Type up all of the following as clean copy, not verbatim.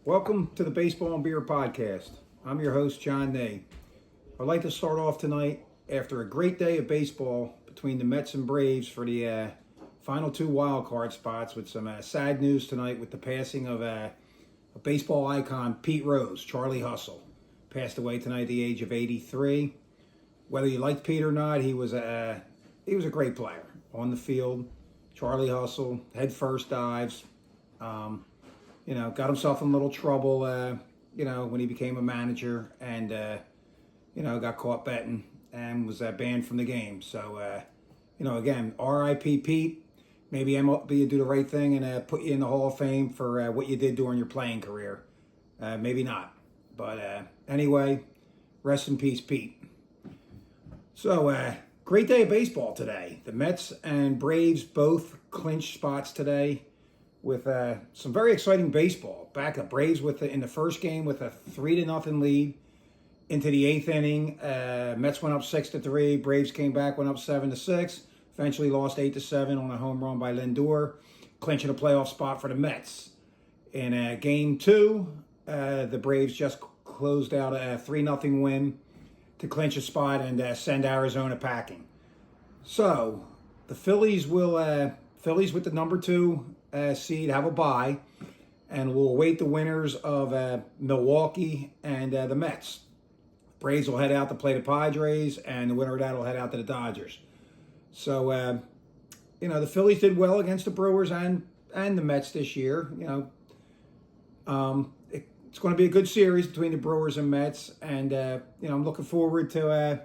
Welcome to the Baseball and Beer Podcast. I'm your host, John Ney. I'd like to start off tonight after a great day of baseball between the Mets and Braves for the final two wild card spots with some sad news tonight with the passing of a baseball icon, Pete Rose. Charlie Hustle passed away tonight at the age of 83. Whether you liked Pete or not, he was a great player on the field. Charlie Hustle, head first dives. Got himself in a little trouble, when he became a manager and, got caught betting and was banned from the game. So, again, R.I.P. Pete. Maybe MLB will do the right thing and put you in the Hall of Fame for what you did during your playing career. Maybe not. But anyway, rest in peace, Pete. So, great day of baseball today. The Mets and Braves both clinched spots today with some very exciting baseball. Back up Braves in the first game with a 3-0 lead into the eighth inning. Mets went up 6-3. Braves came back, went up 7-6. Eventually lost 8-7 on a home run by Lindor, clinching a playoff spot for the Mets. In game two, the Braves just closed out a 3-0 win to clinch a spot and send Arizona packing. So the Phillies with the number 2 seed have a bye, and we'll await the winners of Milwaukee and the Mets. Braves will head out to play the Padres, and the winner of that will head out to the Dodgers. So, the Phillies did well against the Brewers and the Mets this year. It's going to be a good series between the Brewers and Mets, and I'm looking forward to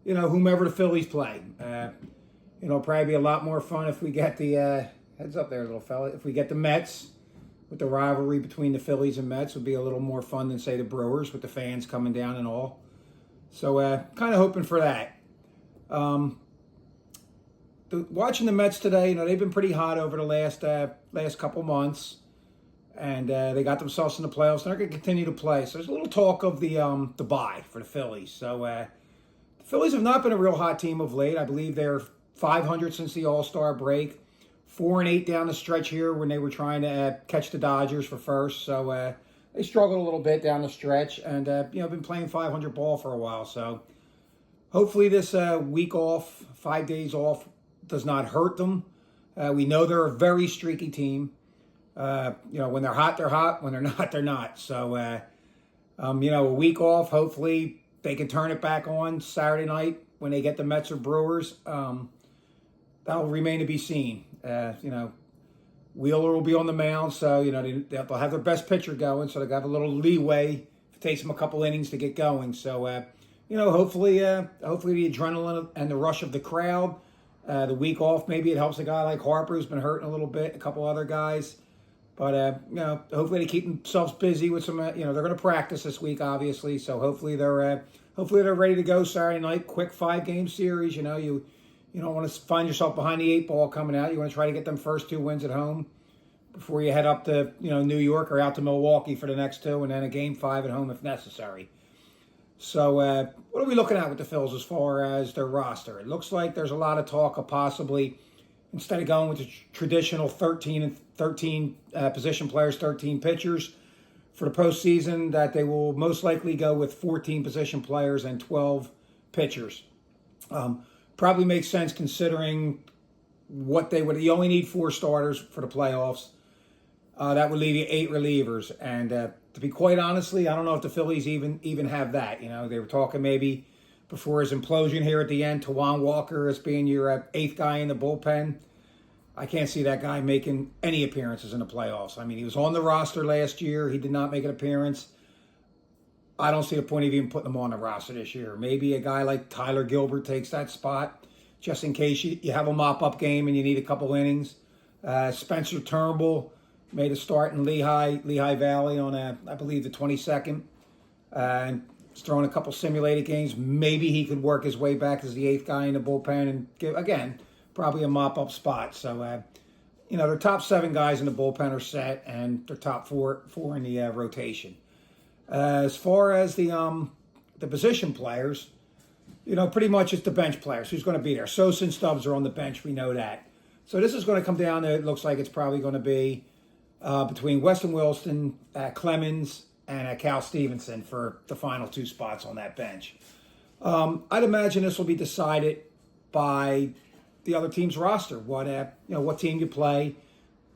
whomever the Phillies play. It'll probably be a lot more fun if we get the heads up there, little fella. If we get the Mets with the rivalry between the Phillies and Mets, would be a little more fun than say the Brewers with the fans coming down and all. So kind of hoping for that. Watching the Mets today, they've been pretty hot over the last couple months, and they got themselves in the playoffs. And they're going to continue to play. So there's a little talk of the bye for the Phillies. So the Phillies have not been a real hot team of late. I believe they're 500 since the All-Star break. 4-8 down the stretch here when they were trying to catch the Dodgers for first. So they struggled a little bit down the stretch and, been playing 500 ball for a while. So hopefully this week off, 5 days off, does not hurt them. We know they're a very streaky team. When they're hot, they're hot. When they're not, they're not. So, a week off, hopefully they can turn it back on Saturday night when they get the Mets or Brewers. That'll remain to be seen. Wheeler will be on the mound, so they'll have their best pitcher going, so they'll have a little leeway if it takes them a couple innings to get going. So hopefully the adrenaline and the rush of the crowd, the week off, maybe it helps a guy like Harper who's been hurting a little bit, a couple other guys. But hopefully they keep themselves busy with some. They're going to practice this week, obviously, so hopefully they're ready to go Saturday night. Quick 5-game series. You don't want to find yourself behind the 8 ball coming out. You want to try to get them first 2 wins at home before you head up to New York or out to Milwaukee for the next 2, and then a game 5 at home if necessary. So what are we looking at with the Phils as far as their roster? It looks like there's a lot of talk of possibly, instead of going with the traditional 13 position players, 13 pitchers for the postseason, that they will most likely go with 14 position players and 12 pitchers. Probably makes sense considering what they would. You only need 4 starters for the playoffs. That would leave you 8 relievers. And to be quite honestly, I don't know if the Phillies even have that. They were talking maybe before his implosion here at the end, Tawan Walker as being your 8th guy in the bullpen. I can't see that guy making any appearances in the playoffs. I mean, he was on the roster last year. He did not make an appearance. I don't see the point of even putting him on the roster this year. Maybe a guy like Tyler Gilbert takes that spot just in case you have a mop-up game and you need a couple innings. Spencer Turnbull made a start in Lehigh Valley on, I believe, the 22nd. And throwing a couple simulated games. Maybe he could work his way back as the 8th guy in the bullpen and give, again, probably a mop-up spot. So, their top 7 guys in the bullpen are set, and their top four in the rotation. As far as the position players, pretty much it's the bench players. Who's going to be there? Sosa and Stubbs are on the bench. We know that. So this is going to come down to, it looks like it's probably going to be between Weston Wilson, Clemens, and Cal Stevenson for the final two spots on that bench. I'd imagine this will be decided by the other team's roster. What team you play,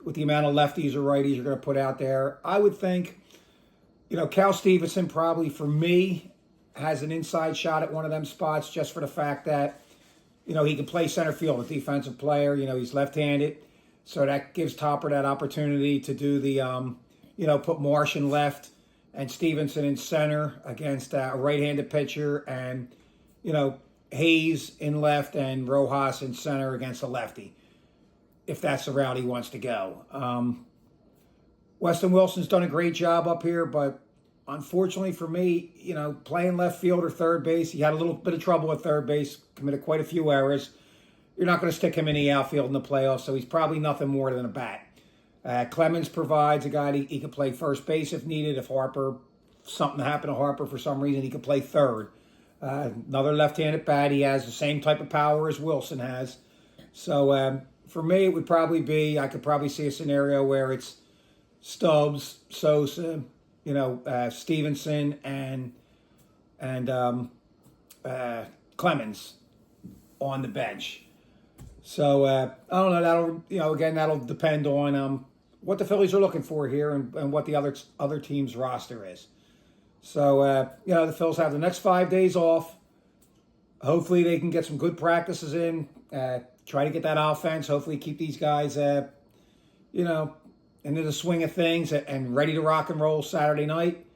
with the amount of lefties or righties you're going to put out there. I would think, Cal Stevenson probably for me has an inside shot at one of them spots just for the fact that, he can play center field, a defensive player. He's left-handed, so that gives Topper that opportunity to do the, put Marsh in left and Stevenson in center against a right-handed pitcher, and, Hayes in left and Rojas in center against a lefty, if that's the route he wants to go. Weston Wilson's done a great job up here, but unfortunately for me, playing left field or third base, he had a little bit of trouble at third base, committed quite a few errors. You're not going to stick him in the outfield in the playoffs, so he's probably nothing more than a bat. Clemens provides a guy he can play first base if needed. If something happened to Harper for some reason, he can play third. Another left-handed bat. He has the same type of power as Wilson has. So for me, it would probably be, I could probably see a scenario where it's Stubbs, Sosa, Stevenson, and Clemens on the bench. So I don't know. That'll depend on what the Phillies are looking for here and what the other team's roster is. So the Phils have the next 5 days off. Hopefully they can get some good practices in. Try to get that offense. Hopefully keep these guys, into the swing of things and ready to rock and roll Saturday night.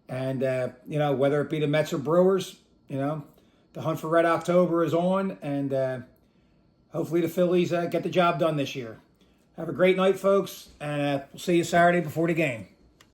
And, whether it be the Mets or Brewers, the hunt for Red October is on. And hopefully the Phillies get the job done this year. Have a great night, folks. And we'll see you Saturday before the game.